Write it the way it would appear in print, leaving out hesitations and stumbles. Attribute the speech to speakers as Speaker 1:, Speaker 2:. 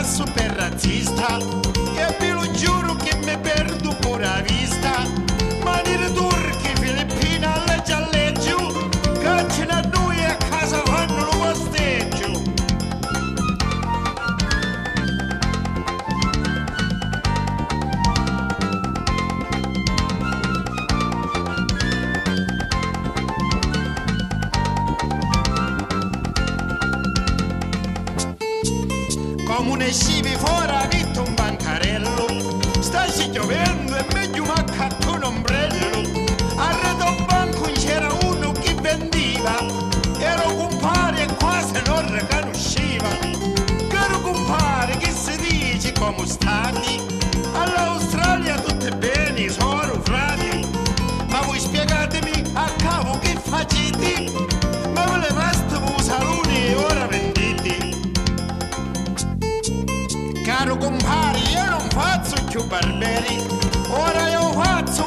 Speaker 1: passo per razzista e ve lo giuro che mi perdo pure a vista. Maniere turche, filippine, alle gialleggio, cacciano a noi e a casa fanno lo posteggio. Comune scivi fuori ha visto un bancarello, stassi piovendo e meglio un accatto un ombrello. Arredo banco c'era uno che vendeva, ero compare e quasi non riconosceva. Caro compare che si dice come stati, all'Australia tutti bene sono frati. Ma voi spiegatemi a capo che facete, ma ve le basta per salone e ora vendete. Caro compare, io non faccio più barberi, ora io faccio